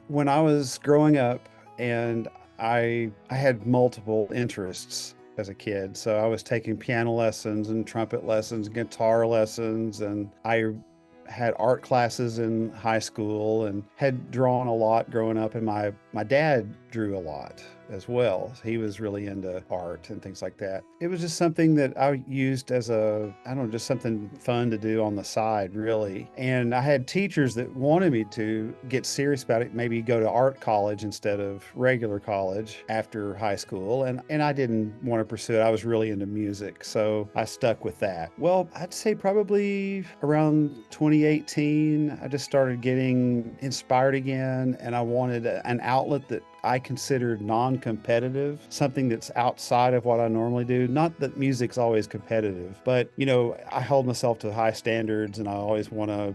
when I was growing up, and I had multiple interests as a kid. So I was taking piano lessons and trumpet lessons, guitar lessons, and I had art classes in high school and had drawn a lot growing up, and my dad drew a lot as well. He was really into art and things like that. It was just something that I used as a, I don't know, just something fun to do on the side, really. And I had teachers that wanted me to get serious about it, maybe go to art college instead of regular college after high school. And I didn't want to pursue it. I was really into music, so I stuck with that. Well, I'd say probably around 2018, I just started getting inspired again, and I wanted an outlet that I considered non-competitive, something that's outside of what I normally do. Not that music's always competitive, but I hold myself to high standards, and I always want to,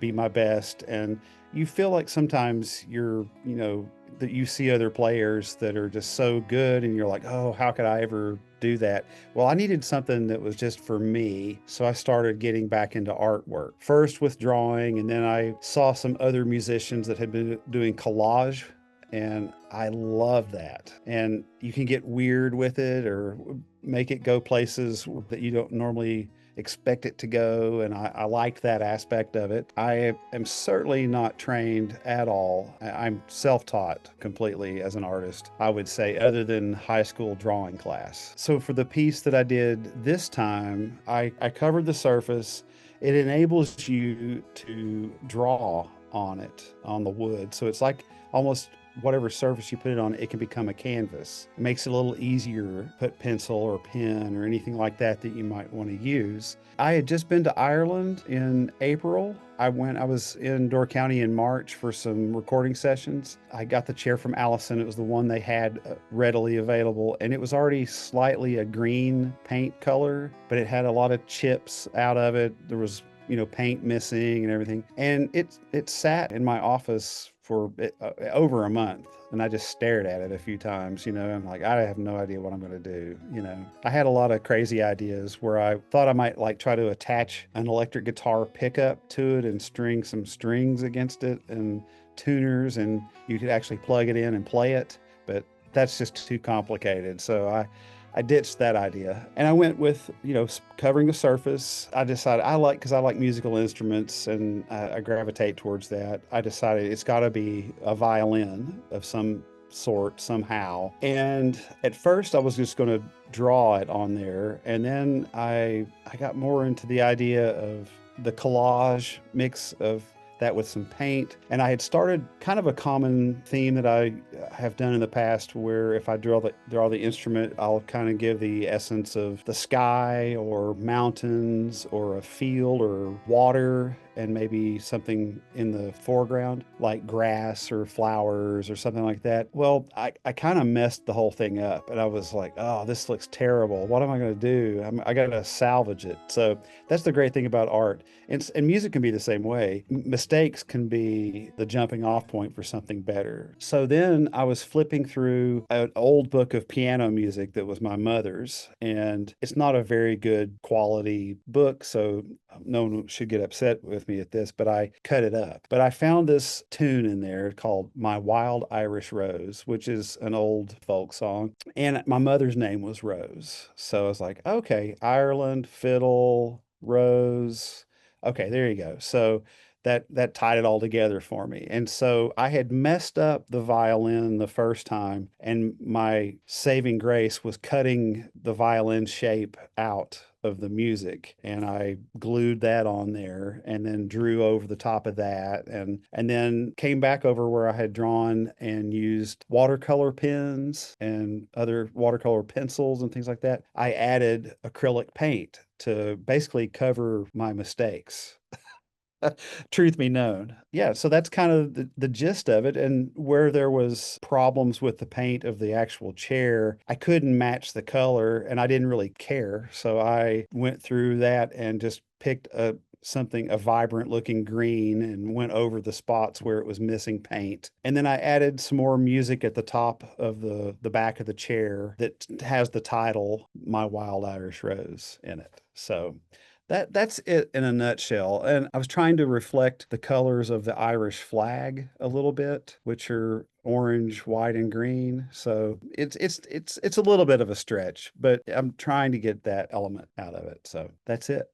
be my best. And you feel like sometimes that you see other players that are just so good, and you're like, oh, how could I ever do that? Well, I needed something that was just for me. So I started getting back into artwork, first with drawing, and then I saw some other musicians that had been doing collage, and I love that. And you can get weird with it or make it go places that you don't normally expect it to go. And I liked that aspect of it. I am certainly not trained at all. I'm self-taught completely as an artist, I would say, other than high school drawing class. So for the piece that I did this time, I covered the surface. It enables you to draw on it, on the wood. So it's like almost whatever surface you put it on, it can become a canvas. It makes it a little easier to put pencil or pen or anything like that that you might want to use. I had just been to Ireland in April. I was in Door County in March for some recording sessions. I got the chair from Allison. It was the one they had readily available, and it was already slightly a green paint color, but it had a lot of chips out of it. There was paint missing and everything. And it sat in my office for over a month, and I just stared at it a few times. I'm like, I have no idea what I'm going to do. I had a lot of crazy ideas where I thought I might like try to attach an electric guitar pickup to it and string some strings against it and tuners, and you could actually plug it in and play it, but that's just too complicated. So I ditched that idea, and I went with, covering the surface. I decided because I like musical instruments, and I gravitate towards that. I decided it's got to be a violin of some sort somehow. And at first I was just going to draw it on there. And then I got more into the idea of the collage mix of that with some paint. And I had started kind of a common theme that I have done in the past, where if I draw the instrument, I'll kind of give the essence of the sky or mountains or a field or water, and maybe something in the foreground like grass or flowers or something like that. Well, I kind of messed the whole thing up, and I was like, oh, this looks terrible. What am I going to do? I got to salvage it. So that's the great thing about art. And music can be the same way. Mistakes can be the jumping off point for something better. So then I was flipping through an old book of piano music that was my mother's, and it's not a very good quality book, so no one should get upset with me at this, but I cut it up. But I found this tune in there called My Wild Irish Rose, which is an old folk song. And my mother's name was Rose. So I was like, okay, Ireland, fiddle, rose. Okay, there you go. So that tied it all together for me. And so I had messed up the violin the first time, and my saving grace was cutting the violin shape out of the music, and I glued that on there and then drew over the top of that, and then came back over where I had drawn and used watercolor pens and other watercolor pencils and things like that. I added acrylic paint to basically cover my mistakes. Truth be known. Yeah, so that's kind of the gist of it. And where there was problems with the paint of the actual chair, I couldn't match the color, and I didn't really care. So I went through that and just picked a vibrant looking green and went over the spots where it was missing paint. And then I added some more music at the top of the back of the chair that has the title My Wild Irish Rose in it. So That's it in a nutshell. And I was trying to reflect the colors of the Irish flag a little bit, which are orange, white, and green. So it's a little bit of a stretch, but I'm trying to get that element out of it. So that's it.